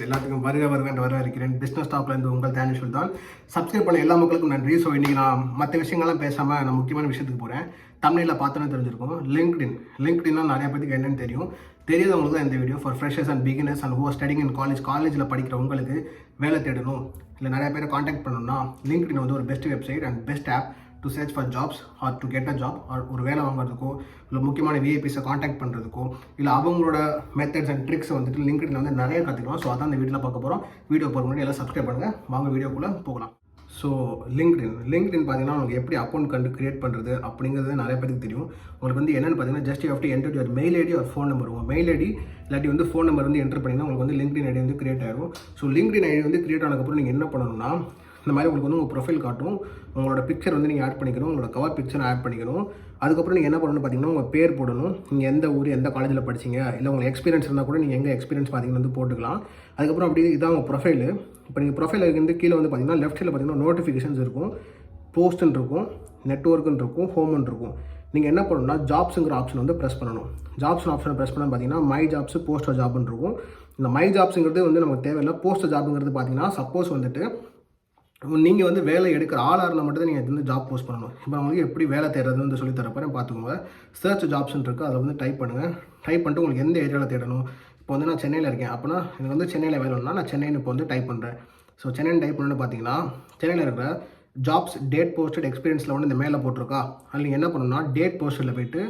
எல்லாத்துக்கும் வரவேற்கிறேன். பிஸ்னஸ் டாக்லேருந்து உங்கள் தேனிஷுல் தான். சப்ஸ்கிரைப் பண்ண எல்லா மக்களுக்கும் நன்றி. ஸோ இன்றைக்கி நான் மற்ற விஷயங்கள்லாம் பேசாமல் நான் முக்கியமான விஷயத்துக்கு போகிறேன். தமிழில் பார்த்தோன்னே தெரிஞ்சிருக்கும். லிங்க்டின்னா நிறைய பேருக்கு என்னென்னு தெரியும். தெரியாதவங்களுக்கு தான் இந்த video. For freshers and beginners and who are studying in காலேஜில் படிக்கிற உங்களுக்கு வேலை தேடணும் இல்லை நிறைய பேரை காண்டாக்ட் பண்ணணும்னா லிங்க்டின் வந்து ஒரு best website and best app to search for jobs or to get a job or ஒரு வேலை வாங்குறதுக்கோ இல்லை முக்கியமான விஐபிஸை காண்டாக்ட் பண்ணுறதுக்கோ இல்லை அவங்களோட மெத்தட்ஸ் அண்ட் ட்ரிக்ஸை வந்துட்டு லிங்க்டின்ல வந்து நிறைய கற்றுக்கலாம். ஸோ அதான் இந்த வீடியோவில் பார்க்க போகிறோம். வீடியோ போகிற முன்னாடி எல்லாம் சப்ஸ்கிரைப் பண்ணுங்கள். வாங்க வீடியோக்குள்ளே போகலாம். ஸோ லிங்க்டின் பார்த்தீங்கன்னா உங்களுக்கு எப்படி அக்கௌண்ட் கிரியேட் பண்ணுறது அப்படிங்கிறது நிறைய பேருக்கு தெரியும். உங்களுக்கு வந்து என்னென்னு பார்த்தீங்கன்னா just you have to enter your mail ID ஒரு ஃபோன் நம்பர். உங்கள் மெயில் ஐடி இல்லாட்டி வந்து ஃபோன் நம்பர் வந்து என்டர் பண்ணிங்கன்னா உங்களுக்கு வந்து லிங்க்டின் ஐடி வந்து கிரியேட் ஆகும். ஸோ லிங்க்டின் ஐடி வந்து கிரியேட் ஆனதுக்கப்புறம் நீங்கள் என்ன பண்ணணும்னா இந்த மாதிரி உங்களுக்கு வந்து உங்கள் ப்ரொஃபைல் காட்டும். உங்களோட பிக்சர் வந்து நீங்கள் ஆட் பண்ணிக்கணும். உங்களோட கவர் பிக்சர் ஆட் பண்ணிக்கணும். அதுக்கப்புறம் நீங்கள் என்ன பண்ணணும்னு பார்த்தீங்கன்னா உங்கள் பேர் போடணும். நீங்கள் எந்த ஊர் எந்த காலேஜில் படிச்சிங்க இல்லை உங்களுக்கு எக்ஸ்பீரியன்ஸ் இருந்தால் கூட நீங்கள் எங்கே எக்ஸ்பீரியன்ஸ் பார்த்தீங்கன்னா வந்து போட்டுக்கலாம். அதுக்கப்புறம் அப்படி இதான் உங்கள் ப்ரொஃபைல். இப்போ நீங்கள் ப்ரொஃபைல் வந்து கீழே வந்து பார்த்தீங்கன்னா லெஃப்ட் சைடில் பார்த்தீங்கன்னா நோட்டிஃபிகேஷன்ஸ் இருக்கும், போஸ்ட்டுன்னு இருக்கும், நெட்ஒர்க்குன்னு இருக்கும், ஹோம்னு இருக்கும். நீங்கள் என்ன பண்ணணும்னா ஜாப்ஸுங்கிற ஆப்ஷன் வந்து ப்ரெஸ் பண்ணணும். ஜாப்ஸ் ஆப்ஷனை ப்ரெஸ் பண்ணால் பார்த்தீங்கன்னா மை ஜாப்ஸ் போஸ்டர் ஜாப்னு இருக்கும். இந்த மை ஜாப்ஸுங்கிறது வந்து நமக்கு தேவையில்லை. போஸ்டர் ஜாப்புங்கிறது பார்த்தீங்கன்னா சப்போஸ் வந்துட்டு நீங்கள் வந்து வேலை எடுக்கிற ஆளாக இருந்தால் மட்டும் தான் நீங்கள் வந்து ஜாப் போஸ்ட் பண்ணணும். இப்போ அவங்களுக்கு எப்படி வேலை தேடுறதுன்னு வந்து சொல்லி தரப்போகிறேன் பார்த்துக்கோங்க. சர்ச் ஜாப்ஸ்ன்னு இருக்குது, அதை வந்து டைப் பண்ணுங்கள். டைப் பண்ணிட்டு உங்களுக்கு எந்த ஏரியாவில் தேடணும். இப்போ வந்து நான் சென்னையில் இருக்கேன் அப்படின்னா எனக்கு வந்து சென்னையில் வேணும்னா நான் சென்னைன்னு இப்போ வந்து டைப் பண்ணுறேன். ஸோ சென்னைன்னு டைப் பண்ணணும்னு பார்த்தீங்கன்னா சென்னையில் இருக்கிற ஜாப்ஸ் டேட் போஸ்டட் எக்ஸ்பீரியன்ஸில் வந்து இந்த மேலே போட்டிருக்கா அதில் நீங்கள் என்ன பண்ணணும்னா டேட் போஸ்ட்டில் போய்ட்டு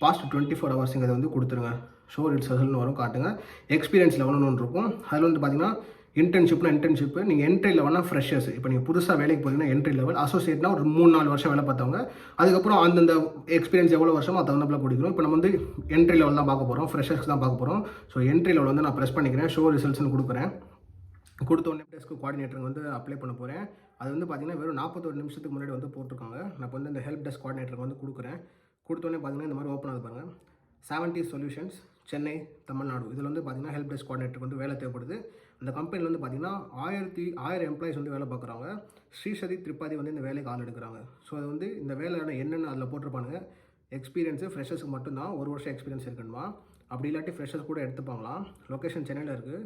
பாஸ்ட் 24 ஹவர்ஸுங்கிறத வந்து கொடுத்துருங்க. ஷோ இட்ஸ் ஹசல்னு வரும், காட்டுங்க. எக்ஸ்பீரியன்ஸ் லெவல்னு ஒன்று இருக்கும். அதில் வந்து பார்த்தீங்கன்னா இன்டர்ன்ஷிப்பு நீங்கள் என்ட்ரி லெவல்னா ஃப்ரெஷர்ஸ். இப்போ நீங்கள் புதுசாக வேலைக்கு போகிறீங்கன்னா என்ட்ரி லெவல், அசோசியேட்னா ஒரு 3-4 வருஷம் வேலை பார்த்தவங்க. அதுக்கப்புறம் அந்தந்த எக்ஸ்பீரியன்ஸ் எவ்வளோ வருஷமோ அது தகுந்தப்பில் கொடுக்கணும். இப்போ நம்ம வந்து என்ட்ரி லெவல் தான் பார்க்க போகிறோம், ஃப்ரெஷர்ஸ் தான் பார்க்க போகிறோம். ஸோ என்ட்ரி லெவல் வந்து நான் ப்ரெஸ் பண்ணிக்கிறேன். ஷோ ரிசல்ட்ஸ்னு கொடுக்குறேன். கொடுத்த உடனே டெஸ்க் கோஆர்டினேட்டர் வந்து அப்ளை பண்ண போகிறேன். அது வந்து பார்த்தீங்கன்னா வெறும் 41 நிமிஷத்துக்கு முன்னாடி வந்து போட்டிருக்காங்க. நான் இப்போ வந்து இந்த ஹெல்ப் டெஸ்க் கோஆர்டினேட்டருக்கு வந்து கொடுக்குறேன். கொடுத்தோடனே பார்த்தீங்கன்னா இந்த மாதிரி ஓப்பன் ஆகுது பாருங்கள். 70 சொல்யூஷன்ஸ் சென்னை தமிழ்நாடு. இதில் வந்து பார்த்தீங்கன்னா ஹெல்ப் டெஸ்க் கோஆர்டினேட்டருக்கு வந்து வேலை தேவைப்படுது. அந்த கம்பெனியில் வந்து பார்த்தீங்கன்னா 1000 எம்ப்ளாயிஸ் வந்து வேலை பார்க்குறாங்க. ஸ்ரீசதி திரிபாதி வந்து இந்த வேலைக்கு ஆள் எடுக்கிறாங்க. ஸோ அது வந்து இந்த வேலையான என்னென்னு அதில் போட்டிருப்பானுங்க. எக்ஸ்பீரியன்ஸு ஃப்ரெஷர்ஸுக்கு மட்டும்தான் 1 வருஷம் எக்ஸ்பீரியன்ஸ் இருக்கணுமா, அப்படி இல்லாட்டி ஃப்ரெஷர்ஸ் கூட எடுத்துப்பாங்களாம். லொக்கேஷன் சென்னையில் இருக்குது.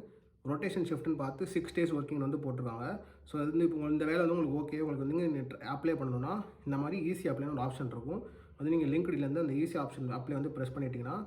ரொட்டேஷன் ஷிஃப்ட்னு பார்த்து 6 days ஒர்க்கிங் வந்து போட்டிருக்காங்க. ஸோ அது வந்து இப்போ இந்த வேலை வந்து உங்களுக்கு ஓகே, உங்களுக்கு வந்து அப்ளை பண்ணணும்னா இந்த மாதிரி ஈஸி அப்ளைன்னு ஒரு ஆப்ஷன் இருக்கும். அது நீங்கள் லிங்க்டின்லேருந்து அந்த ஈஸி ஆப்ஷன் அப்ளை வந்து ப்ரெஸ் பண்ணிட்டீங்கன்னா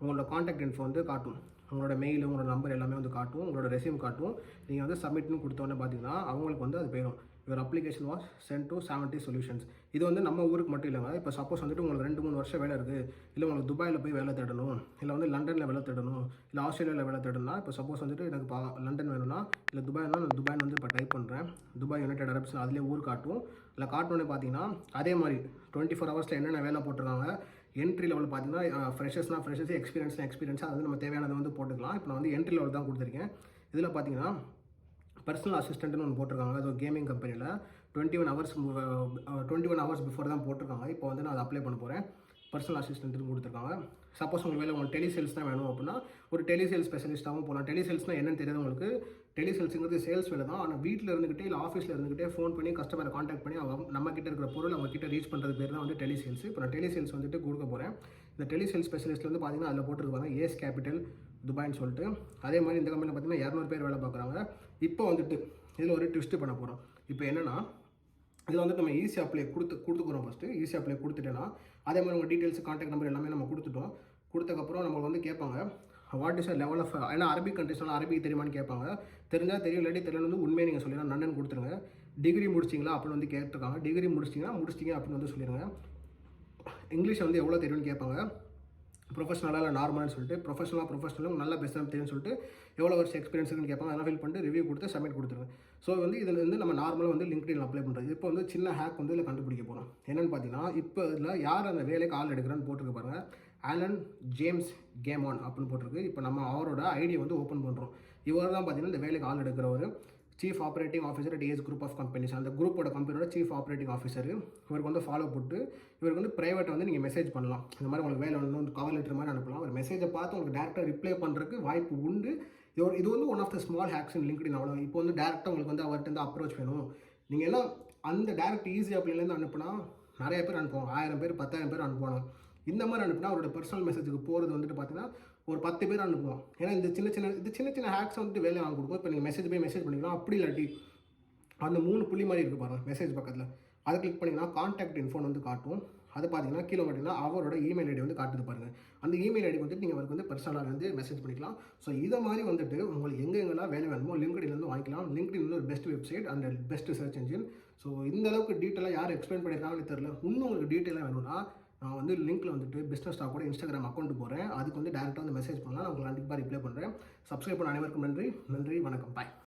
உங்களோட காண்டாக்ட் இன்ஃபோ வந்து காட்டும். உங்களோட மெயில், உங்களோட நம்பர் எல்லாமே வந்து காட்டும். உங்களோட ரெஸ்யூம் காட்டும். நீங்கள் வந்து சப்மிட்னு கொடுத்தோன்னே பார்த்தீங்கன்னா அவங்களுக்கு வந்து அது போயிடும். Your application was sent to 70 solutions. இது வந்து நம்ம ஊருக்கு மட்டும் இல்லைங்க. இப்போ சப்போஸ் வந்துட்டு உங்களுக்கு 2-3 வருஷம் வேலை இருக்குது, இல்லை உங்களுக்கு துபாயில் போய் வேலை தேடணும், இல்லை வந்து லண்டனில் வேலை தேடணும், இல்லை ஆஸ்திரேலியாவில் வேலை தேடணும்னா இப்போ சப்போஸ் வந்துட்டு எனக்கு லண்டன் வேணும்னா இல்லை துபாய்னா நான் துபாய்னு வந்து இப்போ டைப் பண்ணுறேன். துபாய் யுனைடெட் அரப்ஸ் அதிலே ஊர் காட்டும். இல்லை காட்டணுன்னே பார்த்தீங்கன்னா அதே மாதிரி 24 ஹவர்ஸில் என்னென்ன வேலை போட்டிருக்காங்க. என்ட்ரி லெவல் பார்த்தீங்கன்னா ஃப்ரெஷர்ஸ், எக்ஸ்பீரியன்ஸ் அது வந்து நம்ம தேவையானதை வந்து போட்டுக்கலாம். இப்போ நான் வந்து என்ட்ரி லெவல் தான் கொடுத்துருக்கேன். இதில் பார்த்தீங்கன்னா பர்சனல் அசிஸ்டன்ட்னு ஒன்று போட்டிருக்காங்க. அது ஒரு கேமிங் கம்பெனியில் 21 ஹவர்ஸ் பிஃபோர் தான் போட்டிருக்காங்க. இப்போ வந்து நான் அதை அப்ளை பண்ண போகிறேன். பர்சனல் அசிஸ்டன்ட்னு கொடுத்துருக்காங்க. சப்போஸ் உங்களுக்கு வேலை உங்களுக்கு டெலிசேல்ஸ் தான் வேணும் அப்படின்னா ஒரு டெலிசேல்ஸ் ஸ்பெஷலிஸ்ட்டாகவும் போகலாம். டெலிசேல்ஸ்னால் என்னென்னு தெரியாது உங்களுக்கு. டெலிசேல்ஸுங்கிறது சேல்ஸ் வேலை தான். ஆனால் வீட்டில் இருந்துக்கிட்டே இல்லை ஆஃபீஸில் இருந்துக்கிட்டே ஃபோன் பண்ணி கஸ்டமரை காண்டாக்ட் பண்ணி நம்ம கிட்ட இருக்கிற பொருள் அவங்க கிட்ட ரீச் பண்ணுறது பேர் தான் வந்து டெலிசேல்ஸ். இப்போ நான் டெலிசேல்ஸ் வந்துட்டு கொடுக்க போகிறேன். இந்த டெலிசேல்ஸ் ஸ்பெஷலிஸ்ட் வந்து பார்த்தீங்கன்னா அதில் போட்டுருக்காங்க ஏஸ் கேபிட்டல் துபாய்னு சொல்லிட்டு. அதே மாதிரி இந்த கம்பெனியில் பார்த்தீங்கன்னா 200 பேர் வேலை பார்க்குறாங்க. இப்போ வந்துட்டு இதில் ஒரு ட்விஸ்ட்டு பண்ண போகிறோம். இப்போ என்னென்னா இதில் வந்துட்டு நம்ம ஈஸி அப்ளை கொடுத்துக்கிறோம். ஃபஸ்ட்டு ஈஸி அப்ளை கொடுத்துட்டேன்னா அதே மாதிரி உங்கள் டீட்டெயில்ஸ், காண்டாக்ட் நம்பர் எல்லாமே நம்ம கொடுத்துட்டோம். கொடுத்ததுக்கப்புறம் நம்ம வந்து கேட்பாங்க what is a level of, ஏன்னா அரபிக் கண்ட்ரிஸ்னால அரபிக் தெரியுமான்னு கேட்பாங்க. தெரிஞ்சால் தெரியும், இல்லாட்டி தெரியல வந்து உண்மையை நீங்கள் சொல்லிடுங்க. நன்னன் கொடுத்துருங்க. டிகிரி முடிச்சிங்களா அப்படின்னு வந்து கேட்டிருக்காங்க. டிகிரி முடிச்சிட்டிங்க அப்படின்னு வந்து சொல்லிடுங்க. இங்கிலீஷ் வந்து எவ்வளோ தெரியும்னு கேட்பாங்க. ப்ரொஃபஷனலாக இல்லை நார்மல்னு சொல்லிட்டு ப்ரொஃபஷனலும் நல்லா பெஸ்ட்டாக தெரியும்னு சொல்லிட்டு எவ்வளோ வருஷம் எக்ஸ்பீரியன்ஸ் இருக்குன்னு கேட்பாங்க. அதெல்லாம் ஃபில் பண்ணிட்டு ரிவ்யூ கொடுத்து சப்மிட் கொடுத்துருங்க. ஸோ வந்து இதில் வந்து நம்ம நார்மலாக வந்து லிங்க்டின் அப்ளை பண்ணுறது. இப்போ வந்து சின்ன ஹேக் வந்து இதில் கண்டுபிடிக்க போகிறோம். என்னென்னு பார்த்தீங்கன்னா இப்போ இதில் யார் அந்த வேலைக்கு ஆள் எடுக்கிறான்னு போட்டிருக்க பாருங்கள். ஆலன் ஜேம்ஸ் கேமான் அப்படின்னு போட்டிருக்கு. இப்போ நம்ம அவரோட ஐடியை வந்து ஓப்பன் பண்ணுறோம். இவர் தான் பார்த்தீங்கன்னா இந்த வேலைக்கு ஆள் எடுக்கிறவர். Chief operating officer at ace group of companies. அந்த குரூப்போட கம்பெனியோட சீஃப் ஆப்ரேட்டிங் ஆஃபீஸர். இவருக்கு வந்து ஃபாலோ போட்டு இவருக்கு வந்து ப்ரைவேட்டாக வந்து நீங்கள் மெசேஜ் பண்ணலாம். இந்த மாதிரி உங்களுக்கு வேலை ஒன்று கவர் லெட்டர் மாதிரி அனுப்பலாம். ஒரு மெசேஜை பார்த்து உங்களுக்கு டேரெக்டாக ரிப்ளை பண்ணுறதுக்கு வாய்ப்பு உண்டு. இது வந்து one of the small hacks in LinkedIn. அவ்வளோ இப்போ வந்து டேரெக்டாக உங்களுக்கு வந்து அவர்கிட்ட வந்து அப்ரோச் வேணும். நீங்கள் எல்லாம் அந்த டேரெக்ட் ஈஸி அப்ளைலேருந்து அனுப்புனா நிறைய பேர் அனுப்புவாங்க. 1000 பேர் 10,000 பேர் அனுப்புவாங்க. இந்த மாதிரி அனுப்புனா அவரோட பர்சனல் மெசேஜுக்கு போகிறது வந்துட்டு பார்த்தீங்கன்னா ஒரு 10 பேர் அனுப்புவோம். ஏன்னா இந்த சின்ன சின்ன ஹேக்ஸ் வந்துட்டு வேலை வாங்க கொடுக்கும். இப்போ நீங்கள் மெசேஜ் பண்ணிக்கலாம். அப்படி இல்லாட்டி அந்த 3 புள்ளி மாதிரி இருக்குது பாருங்கள் மெசேஜ் பக்கத்தில், அதை கிளிக் பண்ணிங்கன்னா கான்டாக்ட் இன்ஃபோன் வந்து காட்டும். அது பார்த்தீங்கன்னா கீழே பார்த்தீங்கன்னா அவரோட இமெயில் ஐடி வந்து காட்டுது பாருங்கள். அந்த இமெயில் ஐடி வந்துட்டு நீங்கள் அவருக்கு வந்து பர்சனலாக வந்து மெசேஜ் பண்ணிக்கலாம். ஸோ இதை மாதிரி வந்துட்டு உங்களுக்கு எங்கெங்கெல்லாம் வேலை வேணுமோ லிங்க்டின்லேருந்து வாங்கிக்கலாம். லிங்க்டின் வந்து ஒரு best website and best search engine. So இந்த அளவுக்கு டீட்டெயிலாக யார் எக்ஸ்பிளைன் பண்ணியிருக்காங்கன்னு தெரியல. இன்னும் உங்களுக்கு டீட்டெயிலாக வேணும்னா நான் வந்து லிங்க்கில் வந்துட்டு பிஸ்னஸ் ஸ்டாக்கோட இன்ஸ்டாகிராம் அக்கௌண்ட் போகிறேன். அதுக்கு வந்து டேரெக்டாக வந்து மெசேஜ் பண்ணலாம். நான் உங்களுக்கு கண்டிப்பாக ரிப்ளை பண்ணுறேன். சப்ஸ்கிரைப் பண்ண அனைவருக்கும் நன்றி. வணக்கம். பாய்.